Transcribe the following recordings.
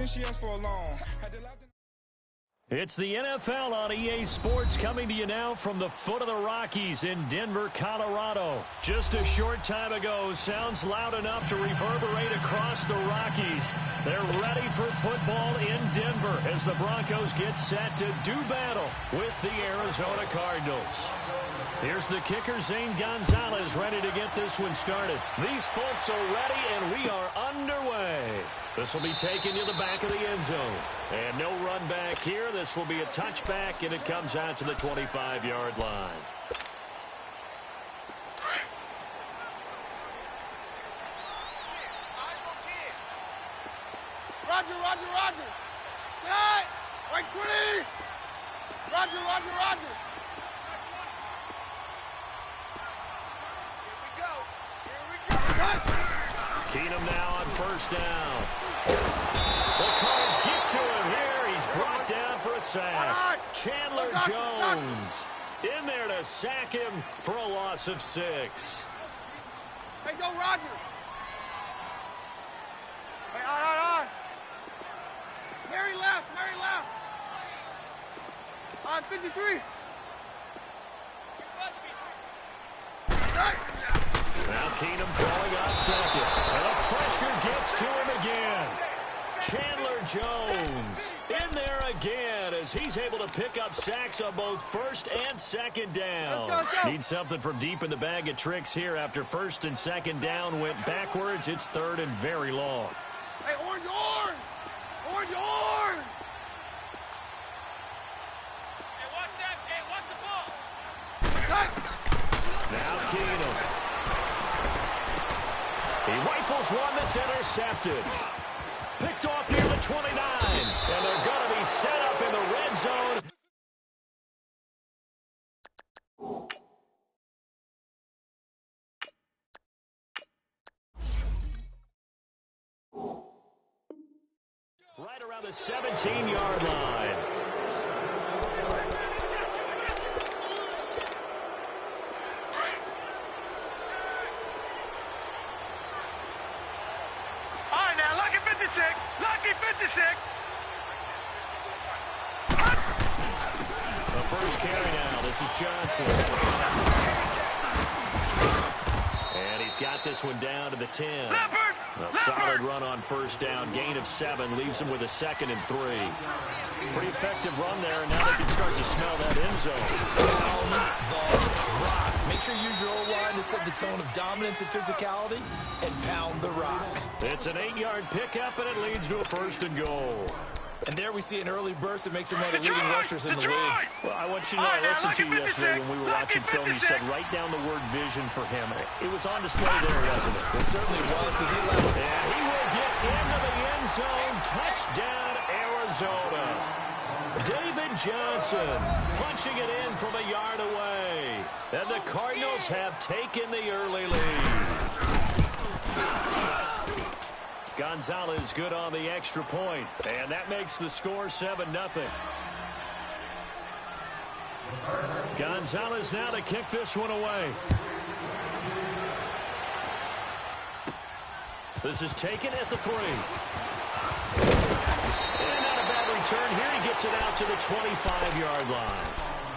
Then she asked for a loan. It's the NFL on EA Sports coming to you now from the foot of the Rockies in Denver, Colorado. Just a short time ago, sounds loud enough to reverberate across the Rockies. They're ready for football in Denver as the Broncos get set to do battle with the Arizona Cardinals. Here's the kicker, Zane Gonzalez, ready to get this one started. These folks are ready, and we are underway. This will be taken to the back of the end zone. And no run back here. This will be a touchback, and it comes out to the 25-yard line. Roger, Roger, Roger. Set. Right 20. Roger, Roger, Roger. Keenum now on first down. The Cards get to him here. He's brought down for a sack. Chandler Jones in there to sack him for a loss of 6. Hey, go, Roger. Hey, on. Mary left. On 53. Now Keenum throwing on second. And the pressure gets to him again. Chandler Jones in there again as he's able to pick up sacks on both first and second down. Let's go. Need something from deep in the bag of tricks here. After first and second down went backwards, it's third and very long. Hey, orange. Hey, watch the ball. Now Keenum. He rifles one that's intercepted. Picked off near the 29. And they're going to be set up in the red zone. Right around the 17-yard line. Lucky 56. The first carry now. This is Johnson. And he's got this one down to the 10. A solid run on first down. Gain of 7 leaves him with a 2nd and 3. Pretty effective run there, and now they can start to smell that end zone. Pound the rock. Make sure you use your O-line to set the tone of dominance and physicality, and pound the rock. It's an 8-yard pickup, and it leads to a 1st and goal. And there we see an early burst that makes him one of the leading rushers in the league. Well, I want you to know, I listened to you yesterday when we were watching film. You said write down the word vision for him. It was on display there, wasn't it? It certainly was, because he left. Yeah, he will get into the end zone. Touchdown, Arizona. David Johnson punching it in from a yard away. And the Cardinals have taken the early lead. Gonzalez good on the extra point, and that makes the score 7-0. Gonzalez now to kick this one away. This is taken at the 3. And not a bad return here. He gets it out to the 25-yard line.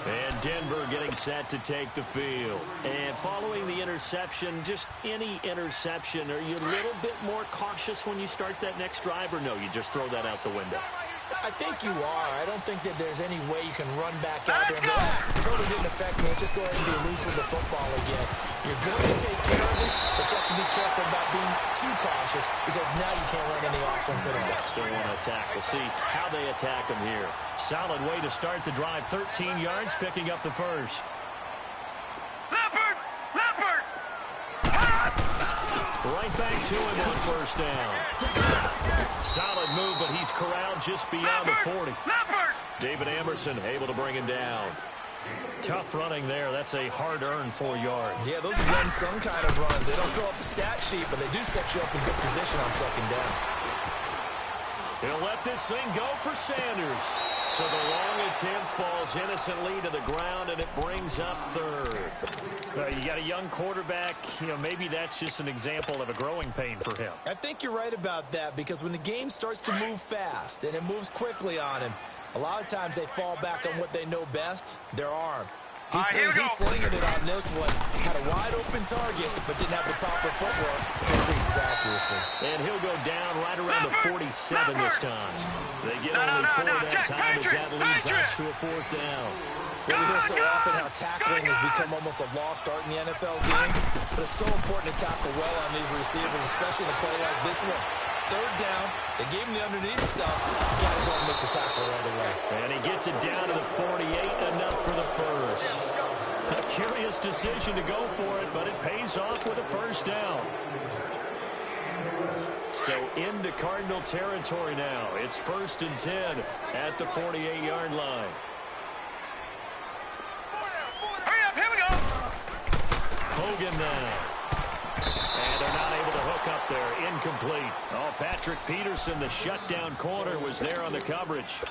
And Denver getting set to take the field. And following the interception, just any interception, are you a little bit more cautious when you start that next drive, or no, you just throw that out the window? I think you are. I don't think that there's any way you can run back out there and go, totally didn't affect me. Just go ahead and be loose with the football again. You're going to take care of it, but you have to be careful about being too cautious because now you can't run any offense at all. Still want to attack. We'll see how they attack them here. Solid way to start the drive. 13 yards, picking up the first. Leopard! Right back to him on first down. Solid move, but he's corralled just beyond the 40. David Emerson able to bring him down. Tough running there. That's a hard-earned 4 yards. Yeah, those are some kind of runs. They don't fill up the stat sheet, but they do set you up in good position on second down. He'll let this thing go for Sanders. So the long attempt falls innocently to the ground, and it brings up third. You got a young quarterback. Maybe that's just an example of a growing pain for him. I think you're right about that, because when the game starts to move fast and it moves quickly on him, a lot of times they fall back on what they know best, their arm. He's slinging it on this one. Had a wide-open target, but didn't have the proper footwork to increase his accuracy. And he'll go down right around the 47 this time. They get only 4 that time as that leads us to a 4th down. We hear so often how tackling has become almost a lost art in the NFL game, but it's so important to tackle well on these receivers, especially in a play like this one. 3rd down, they gave him the underneath stuff. You got to go and make the tackle right away. And he gets it down to the 48, enough for the first. A curious decision to go for it, but it pays off with a 1st down. So into Cardinal territory now. It's 1st and 10 at the 48-yard line. Hurry up, here we go. Hogan now. And they're not able to hook up there. Incomplete. Oh, Patrick Peterson, the shutdown corner, was there on the coverage.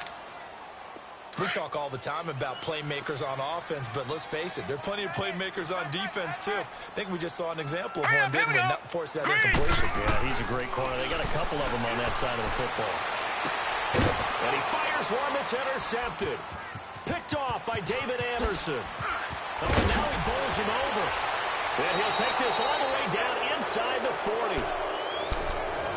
We talk all the time about playmakers on offense, but let's face it, there are plenty of playmakers on defense, too. I think we just saw an example of one, didn't we? Not force that incompletion. Yeah, he's a great corner. They got a couple of them on that side of the football. And he fires one that's intercepted. Picked off by David Anderson. Oh, now he bowls him over. And he'll take this all the way down inside the 40.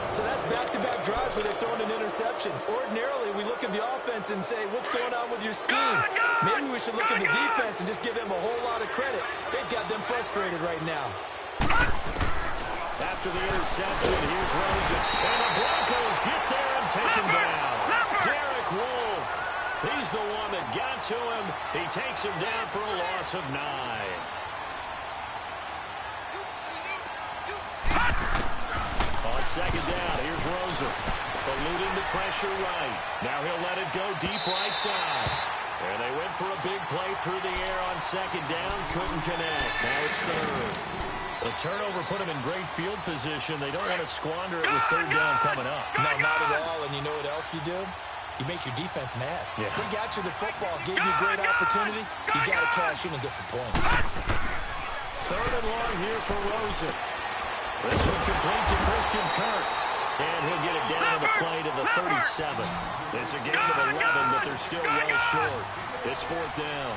So that's back-to-back drives where they're throwing an interception. Ordinarily, we look at the offense and say, what's going on with your scheme? Maybe we should look at the defense and just give them a whole lot of credit. They've got them frustrated right now. After the interception, here's Rosen. And the Broncos get there and take him down. Derek Wolfe. He's the one that got to him. He takes him down for a loss of 9. On 2nd down, here's Rosen. Eluding the pressure right. Now he'll let it go deep right side. And they went for a big play through the air on 2nd down. Couldn't connect. Now it's 3rd. The turnover put them in great field position. They don't want to squander it with 3rd down coming up. No, not at all. And you know what else you do? You make your defense mad. Yeah. They got you the football, gave you a great opportunity. You got to cash in and get some points. 3rd and long here for Rosen. This one complete to Christian Kirk. And he'll get it down to the play to the 37. It's a gain of 11, but they're still well short. It's 4th down.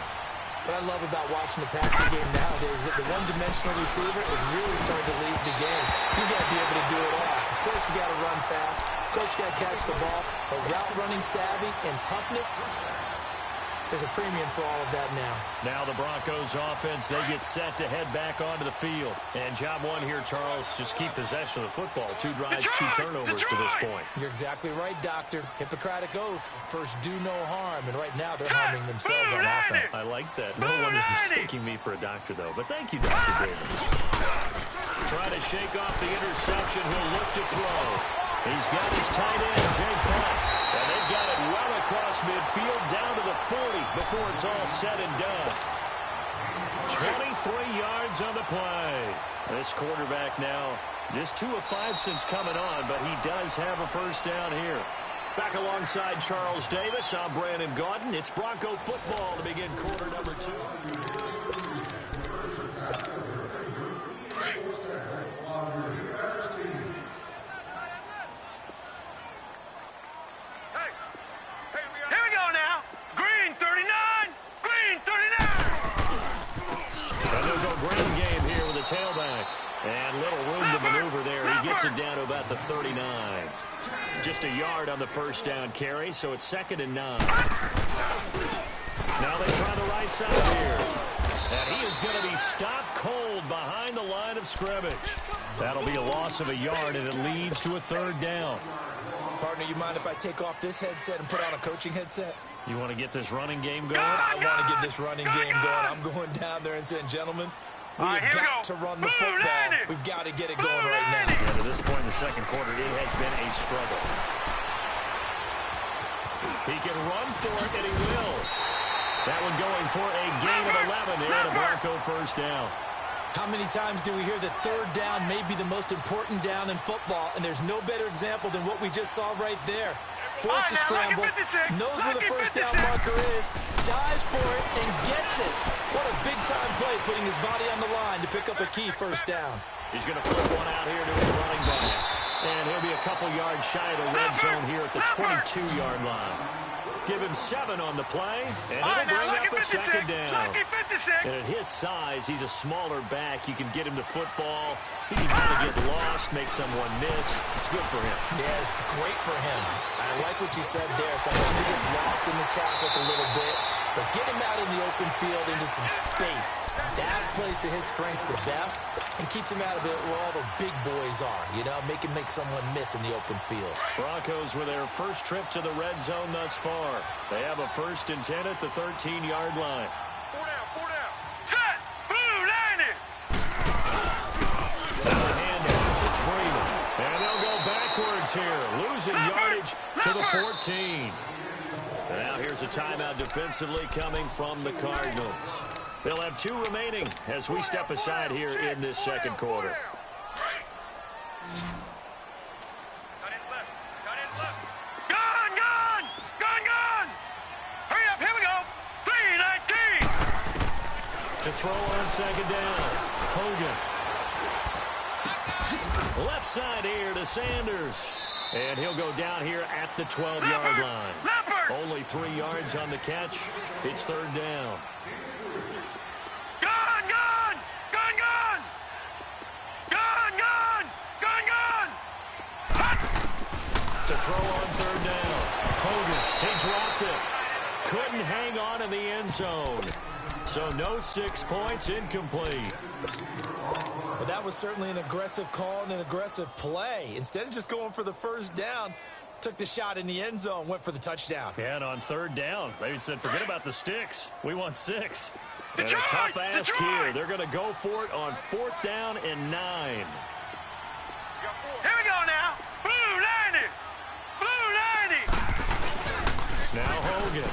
What I love about watching the passing game nowadays is that the one-dimensional receiver is really starting to lead the game. You got to be able to do it all. Of course, you got to run fast. Of course, you got to catch the ball. But route running savvy and toughness, there's a premium for all of that now. Now the Broncos offense, they get set to head back onto the field. And job one here, Charles, just keep possession of the football. 2 drives, 2 turnovers to this point. You're exactly right, Doctor. Hippocratic oath. First, do no harm. And right now, they're harming themselves on offense. I like that. No one is mistaking me for a doctor, though. But thank you, Dr. Davis. Trying to shake off the interception. He'll look to throw. He's got his tight end, Jake Platt. And they've got it well across midfield down to the 40 before it's all said and done. 23 yards on the play. This quarterback now just 2 of 5 since coming on, but he does have a 1st down here. Back alongside Charles Davis, I'm Brandon Gaudin. It's Bronco football to begin quarter number 2. Tailback. And little room to maneuver there. He gets it down to about the 39. Just a yard on the 1st down carry, so it's 2nd and 9. Now they try the right side here. And he is going to be stopped cold behind the line of scrimmage. That'll be a loss of a yard, and it leads to a 3rd down. Partner, you mind if I take off this headset and put on a coaching headset? You want to get this running game going? I want to get this running game going. I'm going down there and saying, gentlemen, we have got to run the football. We've got to get it going right now. And to this point in the 2nd quarter, it has been a struggle. He can run for it, and he will. That one going for a gain of 11 there, and a Bronco 1st down. How many times do we hear that 3rd down may be the most important down in football, and there's no better example than what we just saw right there. forced to scramble, knows where the first down marker is, dives for it, and gets it. What a big-time play, putting his body on the line to pick up a key first down. He's going to flip one out here to his running back. And he'll be a couple yards shy of the red zone here at the 22-yard line. Give him 7 on the play, and it'll bring up a second down. And at his size, he's a smaller back. You can get him the football. He can kind of get lost, make someone miss. It's good for him. Yeah, it's great for him. I like what you said there. Sometimes he gets lost in the traffic a little bit, but get him out in the open field into some space. That plays to his strengths the best and keeps him out of it where all the big boys are. You know, make someone miss in the open field. Broncos with their first trip to the red zone thus far. They have a 1st and 10 at the 13-yard line. 4 down. Set! Blue, line it! Now the handoff. It's Freeman. And they'll go backwards here, losing yardage to the 14. And now here's a timeout defensively coming from the Cardinals. They'll have 2 remaining as we step aside here in this second quarter. To throw on second down, Hogan. Left side here to Sanders. And he'll go down here at the 12-yard line. Only 3 yards on the catch. It's 3rd down. To throw on 3rd down, Hogan. He dropped it. Couldn't hang on in the end zone. So no 6 points, incomplete. Well, that was certainly an aggressive call and an aggressive play. Instead of just going for the first down, took the shot in the end zone, went for the touchdown. Yeah, and on 3rd down, they said, forget about the sticks. We want 6. And Detroit, a tough ask here. They're going to go for it on 4th down and 9. Here we go now. Blue 90. Blue 90. Now Hogan.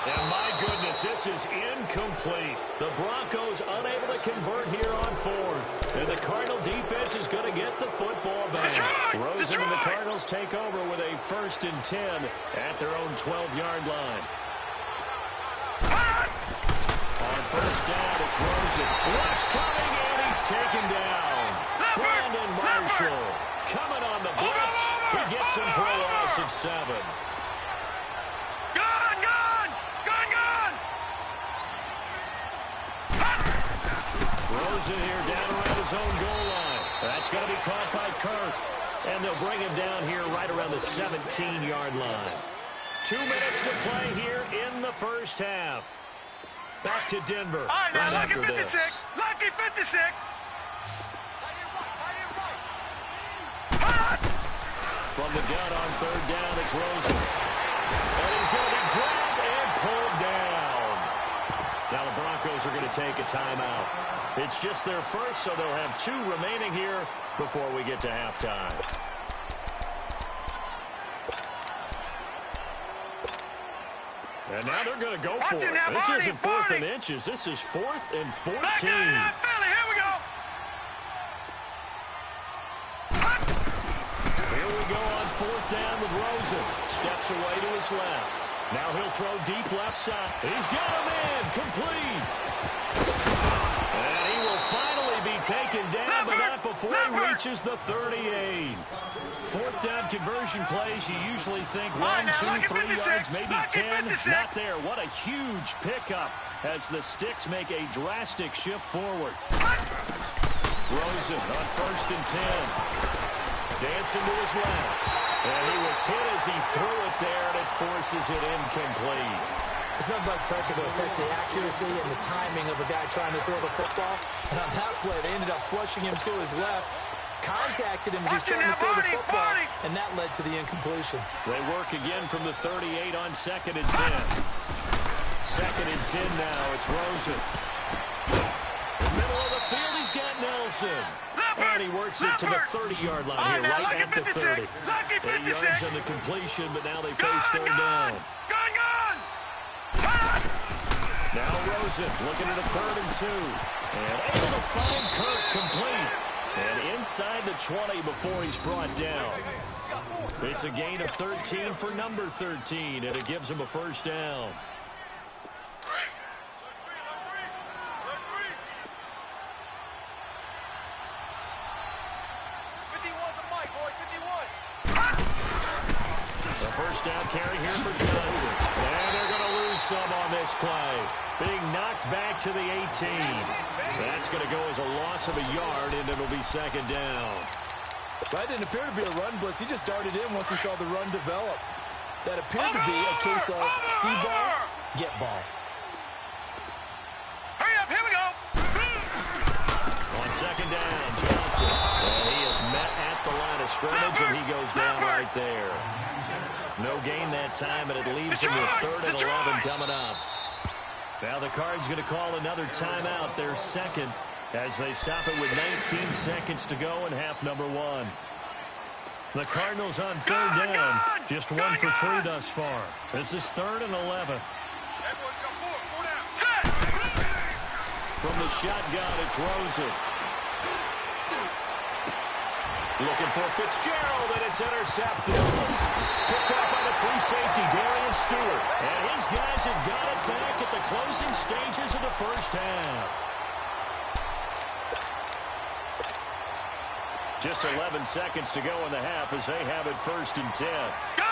And my goodness, this is incomplete. The Broncos unable to convert here on 4th. And the Cardinal defense is going to get the football back. Rosen and the Cardinals take over with a 1st and 10 at their own 12-yard line. On 1st down, it's Rosen. Rush coming, and he's taken down. Brandon Marshall coming on the blitz. He gets him for a loss of 7. Rosen here down around his own goal line. That's going to be caught by Kirk. And they'll bring him down here right around the 17-yard line. 2 minutes to play here in the first half. Back to Denver. All right, now, right Lucky 56. This. Lucky 56. From the gun on 3rd down, it's Rosen. And he's going to be grabbed and pulled down. Now the Broncos are going to take a timeout. It's just their first, so they'll have 2 remaining here before we get to halftime. And now they're going to go for it. This isn't 4th and inches. This is 4th and 14. Here we go. Here we go on 4th down with Rosen. Steps away to his left. Now he'll throw deep left side. He's got him in. Complete. And he will finally be taken down, but not before he reaches the 38. 4th down conversion plays, you usually think 1, 2, 3 yards, maybe 10. Not there. What a huge pickup as the sticks make a drastic shift forward. Rosen on 1st and 10. Dancing to his left. And he was hit as he threw it there, and it forces it incomplete. It's nothing but pressure to affect the accuracy and the timing of a guy trying to throw the football. And on that play, they ended up flushing him to his left, contacted him as he's trying to throw the football, and that led to the incompletion. They work again from the 38 on 2nd and 10. 2nd and 10 now. It's Rosen. In the middle of the field, he's got Nelson. And he works it to the 30-yard line here, right at the 30. 8 yards on the completion, but now they face 3rd down. Now Rosen looking at a 3rd and 2. And able to find Kirk complete. And inside the 20 before he's brought down. It's a gain of 13 for number 13, and it gives him a first down. The first down carry here for Johnson. And they're going to lose some on this play. Being knocked back to the 18. That's going to go as a loss of a yard, and it'll be second down. That didn't appear to be a run blitz. He just darted in once he saw the run develop. That appeared to be a case of see ball, get ball. Hurry up, here we go. On second down, Johnson. And he is met at the line of scrimmage, and he goes down right there. No gain that time, and it leaves him with 3rd and 11 coming up. Now the Cards going to call another timeout, their second, as they stop it with 19 seconds to go in half number 1. The Cardinals on 3rd down, just 1 for 3 thus far. This is 3rd and 11. From the shotgun, it's Rosen. Looking for Fitzgerald, and it's intercepted. Picked up by the free safety, Darian Stewart. And his guys have got it back at the closing stages of the first half. Just 11 seconds to go in the half as they have it 1st and 10. Gone!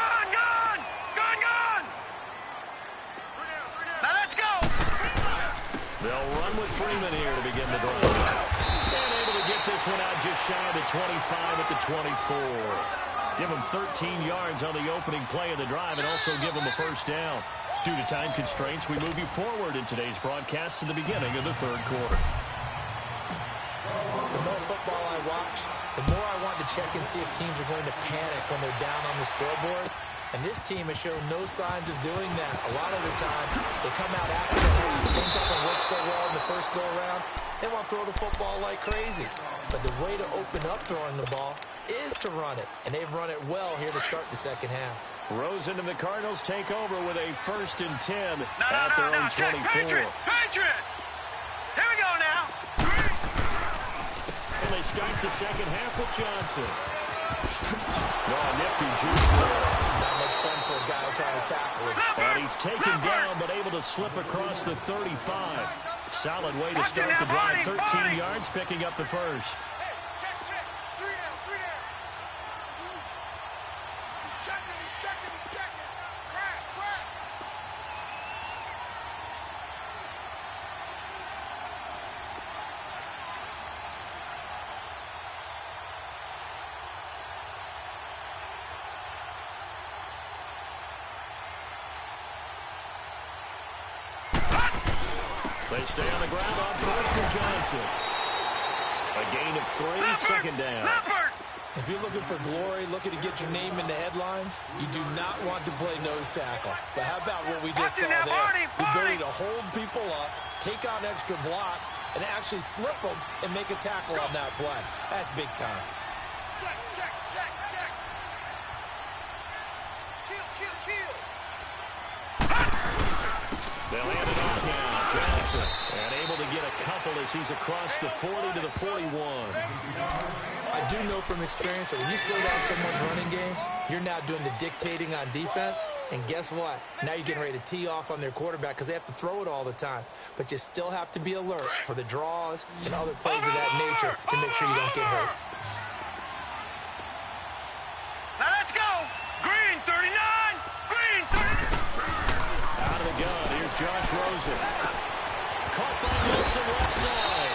Now let's go! They'll run with Freeman here to begin the drive. And able to get this one out just shy of the 25 at the 24. Give him 13 yards on the opening play of the drive and also give him a first down. Due to time constraints, we move you forward in today's broadcast to the beginning of the 3rd quarter. The more football I watch, the more I want to check and see if teams are going to panic when they're down on the scoreboard. And this team has shown no signs of doing that. A lot of the time, they come out after the lead. Things haven't worked so well in the first go-around. They want to throw the football like crazy. But the way to open up throwing the ball is to run it. And they've run it well here to start the second half. Rosen and the Cardinals take over with a 1st and 10 at their own 24. Patriot! Here we go now. And they start the second half with Johnson. Nifty juice there. Not much fun for a guy trying to tackle it. And he's taken down but able to slip across the 35. Solid way to start the drive. 13 yards, picking up the first. Check. 3 down. He's checking. Crash. They stay on the ground on 1st and Johnson. A gain of 3, second down. If you're looking for glory, looking to get your name in the headlines, you do not want to play nose tackle. But how about what we just saw there? The ability to hold people up, take on extra blocks, and actually slip them and make a tackle on that play. That's big time. Check. Kill. They'll hand it off now. Johnson. And able to get a couple as he's across the 40 to the 41. I do know from experience that when you slow down someone's running game, you're now doing the dictating on defense. And guess what? Now you're getting ready to tee off on their quarterback because they have to throw it all the time. But you still have to be alert for the draws and other plays of that nature to make sure you don't get hurt. Now let's go. Green 39. Out of the gun, here's Josh Rosen. Caught by Wilson left side.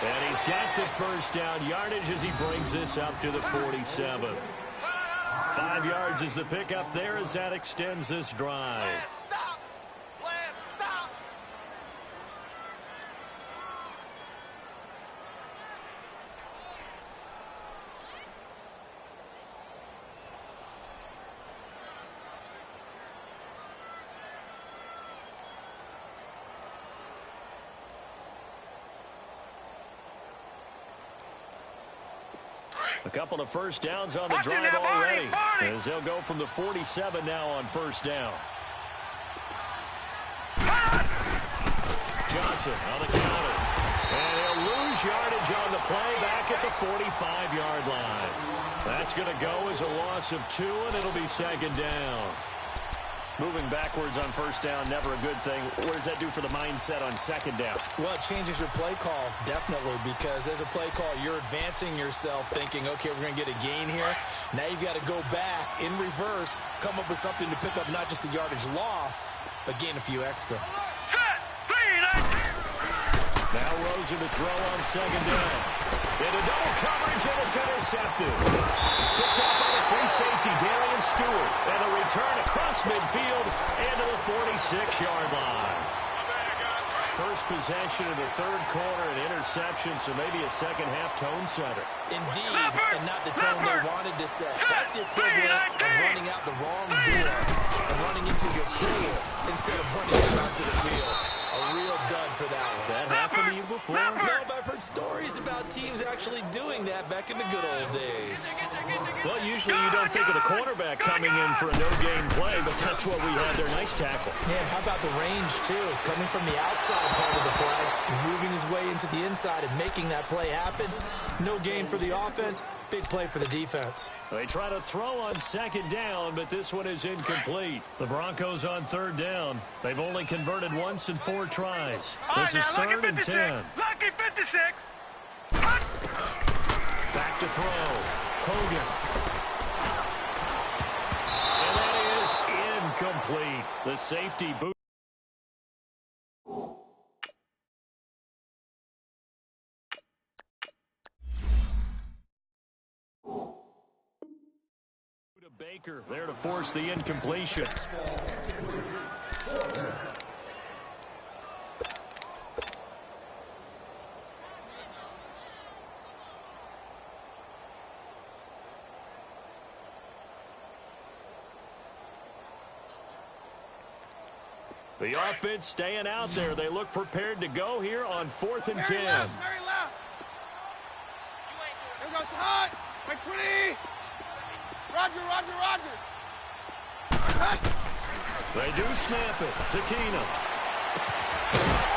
And he's got the first down yardage as he brings this up to the 47. 5 yards is the pickup there as that extends this drive. Stop. A couple of first downs on the drive already. As they'll go from the 47 now on first down. Johnson on the counter. And he'll lose yardage on the play back at the 45-yard line. That's going to go as a loss of 2, and it'll be second down. Moving backwards on first down, never a good thing. What does that do for the mindset on second down? Well, it changes your play call, definitely, because as a play call, you're advancing yourself thinking, okay, we're going to get a gain here. Now you've got to go back in reverse, come up with something to pick up not just the yardage lost, but gain a few extra. Set! Clean! Now Rosen to throw on second down. Into double coverage, and it's intercepted. Picked up by the free safety, Darian Stewart. And a return across midfield and to the 46-yard line. First possession of the third quarter, an interception, so maybe a second-half tone setter. Indeed, and not the tone they wanted to set. That's the equivalent of running out the wrong door and running into your pool instead of running out onto the field. A real dud for that one. Has that happened to you before? No, but I've heard stories about teams actually doing that back in the good old days. Well, usually you don't think of the quarterback coming in for a no-gain play, but that's what we had there. Nice tackle. Yeah, how about the range, too? Coming from the outside part of the play, moving his way into the inside and making that play happen. No gain for the offense, big play for the defense. They try to throw on second down, but this one is incomplete. The Broncos on third down. They've only converted once in 4 tries. This is third and 10. Lucky 56. Back to throw. Hogan. And that is incomplete. The safety boot. Baker there to force the incompletion. The offense staying out there. They look prepared to go here on 4th and 10. Very left. Here goes hot. By 20. Roger. They do snap it to Keenum.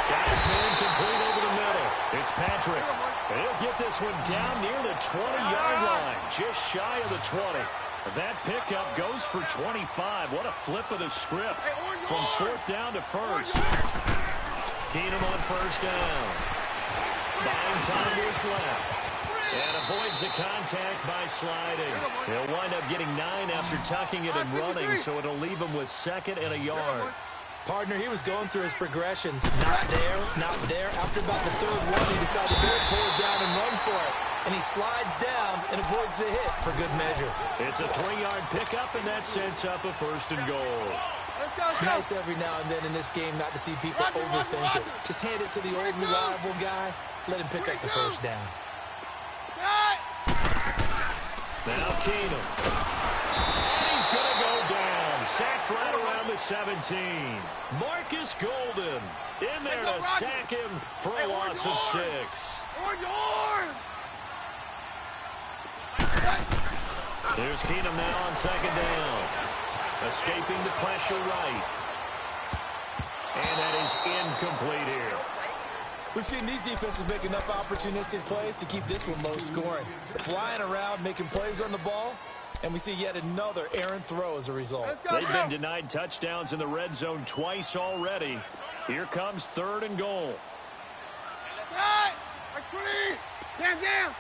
Got his man complete over the middle. It's Patrick. And he'll get this one down near the 20-yard line, just shy of the 20. That pickup goes for 25. What a flip of the script from 4th down to 1st. Keenum on first down. Buying time to his left. And avoids the contact by sliding. He'll wind up getting 9 after tucking it and running, so it'll leave him with 2nd and a yard. Partner, he was going through his progressions. Not there. After about the 3rd one, he decided to pull it down and run for it. And he slides down and avoids the hit for good measure. It's a 3-yard pickup, and that sets up a 1st and goal. It's nice every now and then in this game not to see people overthink it. Just hand it to the old reliable guy. Let him pick up the 1st down. Now Keenum. And he's going to go down. Sacked right around the 17. Marcus Golden in there to sack him for a loss of 6. There's Keenum now on 2nd down. Escaping the pressure right. And that is incomplete here. We've seen these defenses make enough opportunistic plays to keep this one low scoring. Flying around, making plays on the ball, and we see yet another errant throw as a result. They've been denied touchdowns in the red zone twice already. Here comes 3rd and goal. Jam.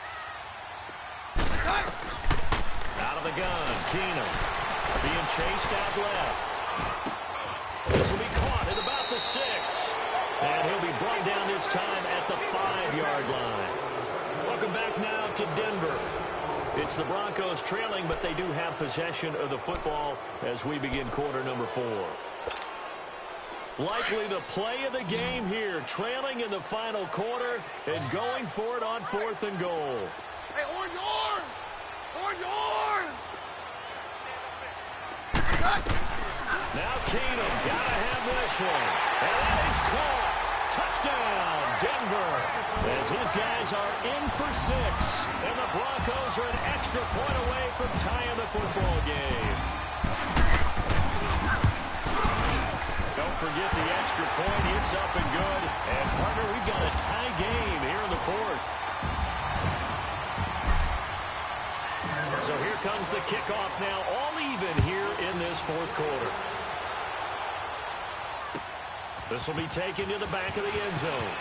Out of the gun, Keenum being chased out left. This will be caught at about the 6. And he'll be brought down this time at the 5-yard line. Welcome back now to Denver. It's the Broncos trailing, but they do have possession of the football as we begin quarter number 4. Likely the play of the game here, trailing in the final quarter and going for it on 4th and goal. Hey, orange! Now Keenum, gotta have this one. And that is caught. Touchdown, Denver. As his guys are in for 6. And the Broncos are an extra point away from tying the football game. Don't forget the extra point. It's up and good. And, partner, we've got a tie game here in the fourth. So here comes the kickoff now, all even here in this fourth quarter. This will be taken to the back of the end zone.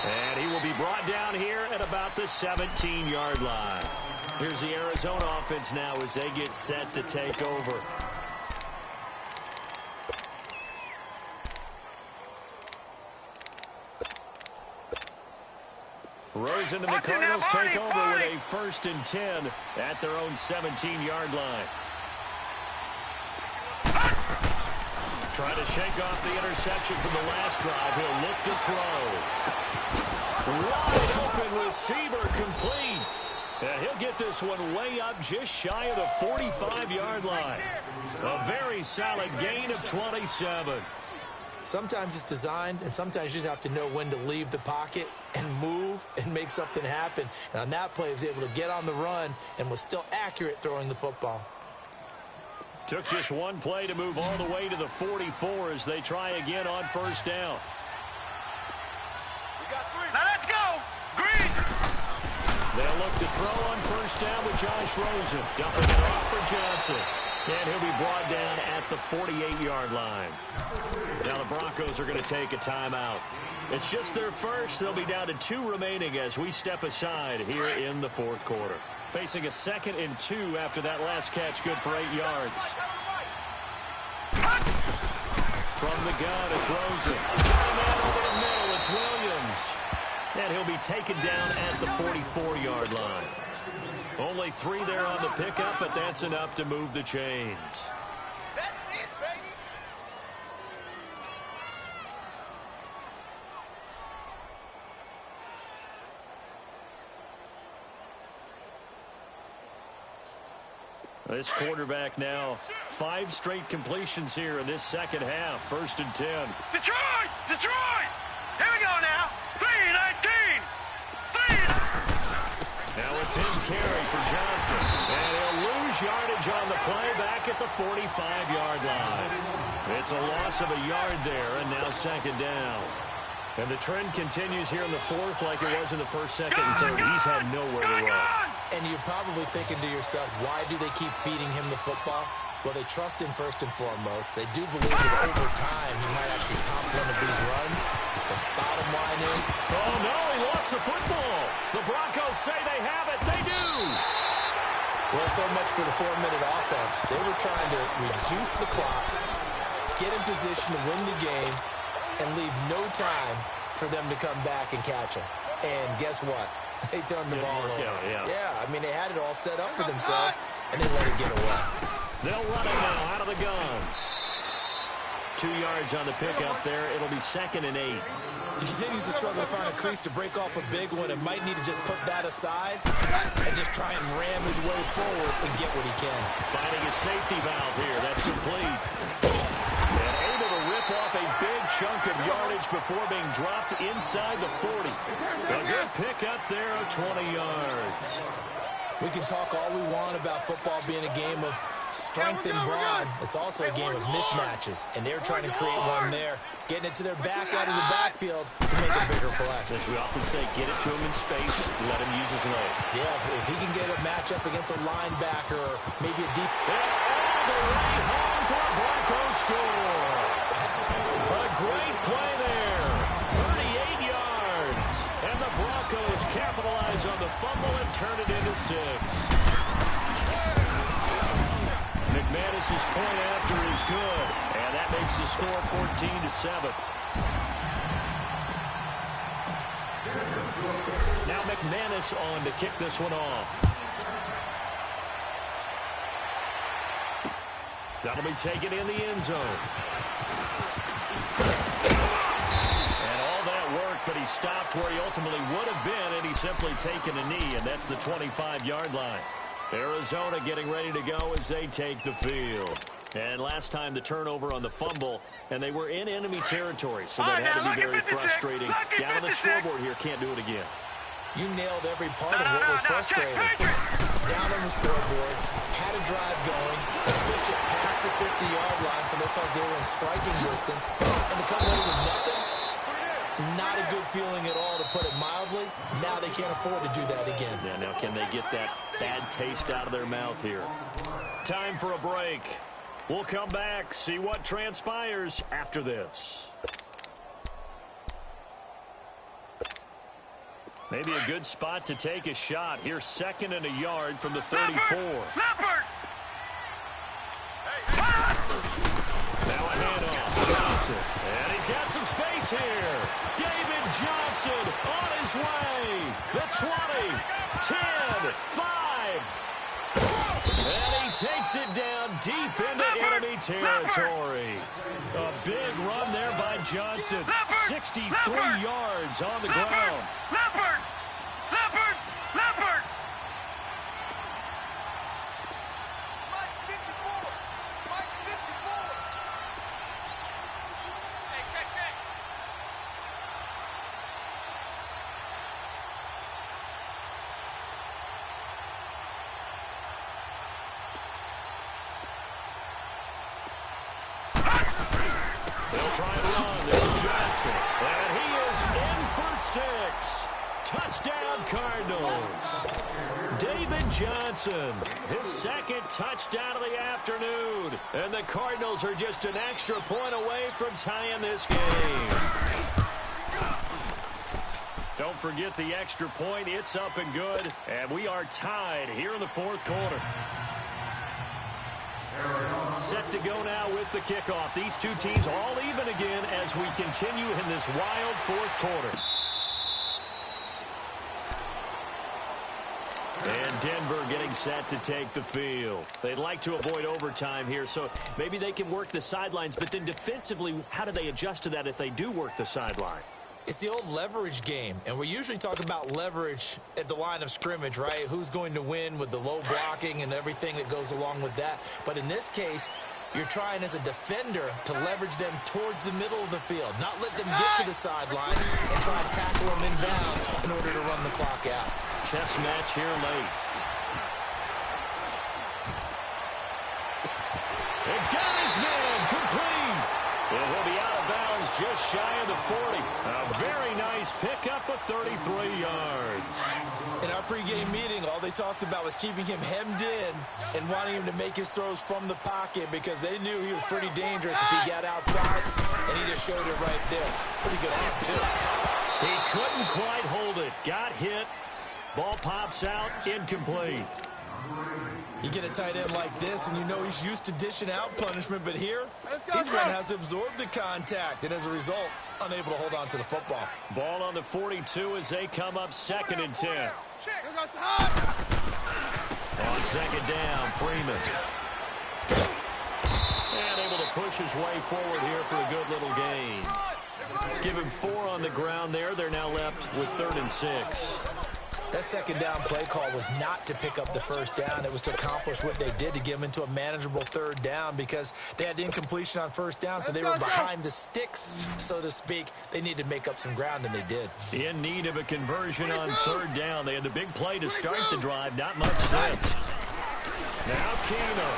And he will be brought down here at about the 17-yard line. Here's the Arizona offense now as they get set to take over. Rosen and the Cardinals take over with a 1st and 10 at their own 17-yard line. Trying to shake off the interception from the last drive. He'll look to throw. Wide open receiver complete. And he'll get this one way up just shy of the 45-yard line. A very solid gain of 27. Sometimes it's designed, and sometimes you just have to know when to leave the pocket and move and make something happen. And on that play, he was able to get on the run and was still accurate throwing the football. Took just one play to move all the way to the 44 as they try again on 1st down. We got 3. Now let's go. Green. They'll look to throw on 1st down with Josh Rosen. Dumping it off for Johnson. And he'll be brought down at the 48-yard line. Now the Broncos are going to take a timeout. It's just their first. They'll be down to 2 remaining as we step aside here in the fourth quarter. Facing a 2nd and 2 after that last catch, good for 8 yards. From the gun, it's Rosen. And then over the middle, it's Williams. And he'll be taken down at the 44-yard line. Only 3 there on the pickup, but that's enough to move the chains. That's it, baby. This quarterback now, 5 straight completions here in this second half. 1st and 10. Detroit! Detroit! Here we go now. 3-19. Now it's in carry for Johnson. And he'll lose yardage on the play back at the 45-yard line. It's a loss of a yard there, and now 2nd down. And the trend continues here in the fourth like it was in the 1st, 2nd, and 3rd. He's had nowhere to run. And you're probably thinking to yourself, why do they keep feeding him the football? Well, they trust him first and foremost. They do believe that over time he might actually pop one of these runs. The bottom line is... Oh, no, he lost the football. The Broncos say they have it. They do. Well, so much for the 4-minute offense. They were trying to reduce the clock, get in position to win the game, and leave no time for them to come back and catch him. And guess what? They turned the ball over. Yeah, I mean, they had it all set up for themselves, and they let it get away. They'll run it now out of the gun. 2 yards on the pickup there. It'll be 2nd and 8. He continues to struggle to find a crease to break off a big one and might need to just put that aside and just try and ram his way forward and get what he can. Finding a safety valve here. That's complete. And able to rip off a big chunk of yardage before being dropped inside the 40. A good pickup there of 20 yards. We can talk all we want about football being a game of strength and brawn. It's also a game of mismatches, and they're trying to create one there, getting it to their back out of the backfield to make a bigger play. As we often say, get it to him in space, let him use his leg. Yeah, if he can get a matchup against a linebacker or maybe a deep... All the way home for a Broncos score. A great play there. 38 yards. And the Broncos capitalize on the fumble and turn it into 6. McManus's point after is good, and that makes the score 14-7. Now McManus on to kick this one off. That'll be taken in the end zone. And all that work, but he stopped where he ultimately would have been, and he's simply taken a knee, and that's the 25-yard line. Arizona getting ready to go as they take the field. And last time the turnover on the fumble, and they were in enemy territory, so that had to be very frustrating. Down on the scoreboard here, can't do it again. You nailed every part of what was frustrating. Down on the scoreboard, had a drive going, and pushed it past the 50-yard line so they felt they were in striking distance. And to come away with nothing, not a good feeling at all, to put it mildly. Now they can't afford to do that again. Yeah, now can they get that bad taste out of their mouth here? Time for a break. We'll come back, see what transpires after this. Maybe a good spot to take a shot. Here's 2nd and a yard from the 34. Leopard! Now a handoff. Johnson. And he's got some space here. David Johnson on his way. The 20, 10, 5. And he takes it down deep into enemy territory. A big run there by Johnson. 63 yards on the ground. Leopard! Leopard! Leopard! Mike 54! Mike 54! Hey, check. They'll try and run. This is Johnson. And he is in for 6. Touchdown, Cardinals. David Johnson, his 2nd touchdown of the afternoon. And the Cardinals are just an extra point away from tying this game. Don't forget the extra point. It's up and good. And we are tied here in the 4th quarter. Set to go now with the kickoff. These two teams all even again as we continue in this wild 4th quarter. And Denver getting set to take the field. They'd like to avoid overtime here, so maybe they can work the sidelines. But then defensively, how do they adjust to that if they do work the sidelines? It's the old leverage game, and we usually talk about leverage at the line of scrimmage, right? Who's going to win with the low blocking and everything that goes along with that. But in this case, you're trying as a defender to leverage them towards the middle of the field, not let them get to the sideline and try and tackle them inbounds in order to run the clock out. Chess match here late. And got his man complete. And he'll be out of bounds just shy of the 40. A very nice pickup of 33 yards. In our pregame meeting, all they talked about was keeping him hemmed in and wanting him to make his throws from the pocket because they knew he was pretty dangerous if he got outside, and he just showed it right there. Pretty good arm, too. He couldn't quite hold it. Got hit. Ball pops out, incomplete. You get a tight end like this, and you know he's used to dishing out punishment, but here, he's going to have to absorb the contact, and as a result, unable to hold on to the football. Ball on the 42 as they come up 2nd and 10. On 2nd down, Freeman. And able to push his way forward here for a good little gain. Give him 4 on the ground there. They're now left with 3rd and 6. That 2nd down play call was not to pick up the 1st down. It was to accomplish what they did, to get them into a manageable 3rd down because they had incompletion on 1st down, so they were behind the sticks, so to speak. They needed to make up some ground, and they did. In need of a conversion on 3rd down. They had the big play to start the drive. Not much sense. Now Keener.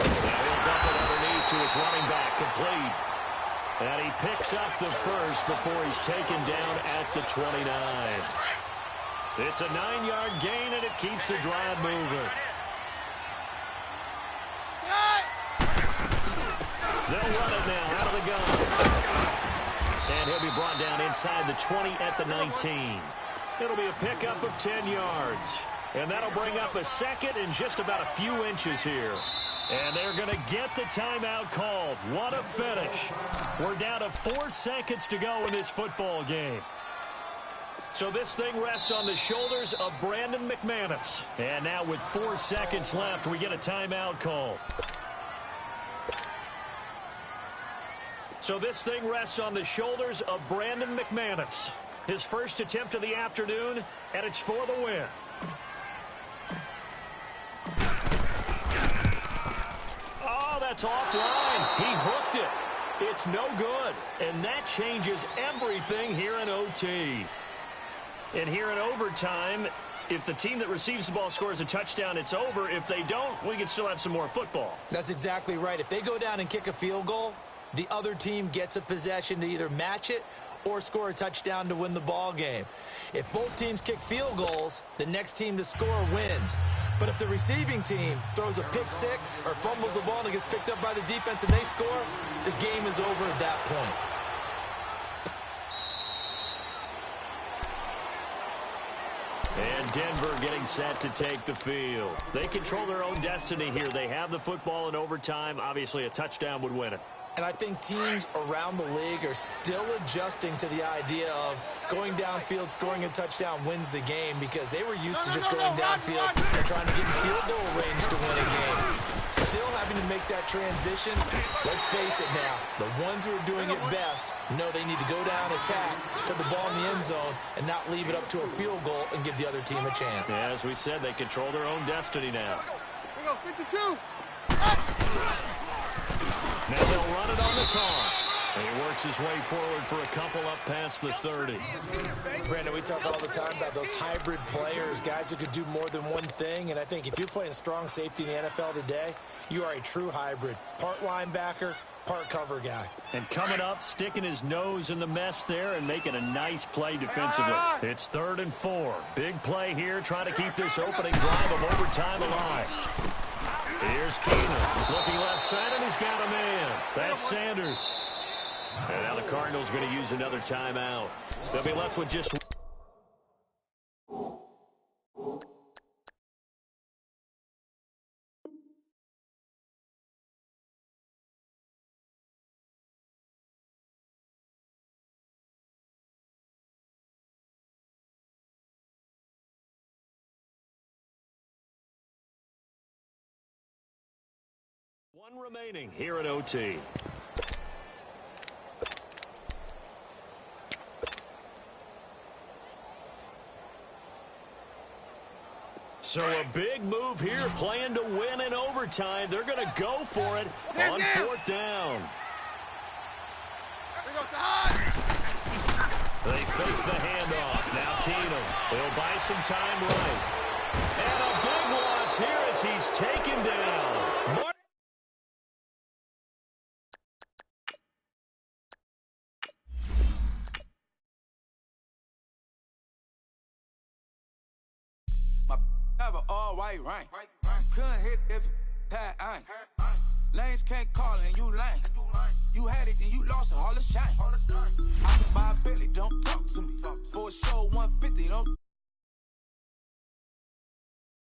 Now he'll dump it underneath to his running back, complete. And he picks up the 1st before he's taken down at the 29. It's a 9-yard gain, and it keeps the drive moving. They'll run it now out of the gun. And he'll be brought down inside the 20 at the 19. It'll be a pickup of 10 yards. And that'll bring up a 2nd and just about a few inches here. And they're going to get the timeout called. What a finish. We're down to 4 seconds to go in this football game. So this thing rests on the shoulders of Brandon McManus. And now with 4 seconds left, we get a timeout call. So this thing rests on the shoulders of Brandon McManus. His first attempt of the afternoon, and it's for the win. Oh, that's offline. He hooked it. It's no good. And that changes everything here in OT. And here in overtime, if the team that receives the ball scores a touchdown, it's over. If they don't, we can still have some more football. That's exactly right. If they go down and kick a field goal, the other team gets a possession to either match it or score a touchdown to win the ball game. If both teams kick field goals, the next team to score wins. But if the receiving team throws a pick six or fumbles the ball and it gets picked up by the defense and they score, the game is over at that point. And Denver getting set to take the field. They control their own destiny here. They have the football in overtime. Obviously, a touchdown would win it. And I think teams around the league are still adjusting to the idea of going downfield, scoring a touchdown wins the game, because they were used to just going downfield and trying to get in field goal range to win a game. Still having to make that transition. Let's face it now, the ones who are doing it best know they need to go down, attack, put the ball in the end zone, and not leave it up to a field goal and give the other team a chance. Yeah, as we said, they control their own destiny now. Here we go, 52. Now they'll run it on the toss. And he works his way forward for a couple up past the 30. Brandon, we talk all the time about those hybrid players, guys who could do more than one thing. And I think if you're playing strong safety in the NFL today, you are a true hybrid. Part linebacker, part cover guy. And coming up, sticking his nose in the mess there and making a nice play defensively. It's 3rd and 4. Big play here, trying to keep this opening drive of overtime alive. Here's Keenan, looking left side, and he's got a man. That's Sanders. And now the Cardinals are going to use another timeout. They'll be left with just one remaining here at OT. So a big move here, playing to win in overtime. They're going to go for it on 4th down. They fake the handoff. Now Keenum. They'll buy some time right. And a big loss here as he's taken down. Have an all-white rank. Couldn't hit if had ain't. Lanes can't call and you lame. You had it and you lost a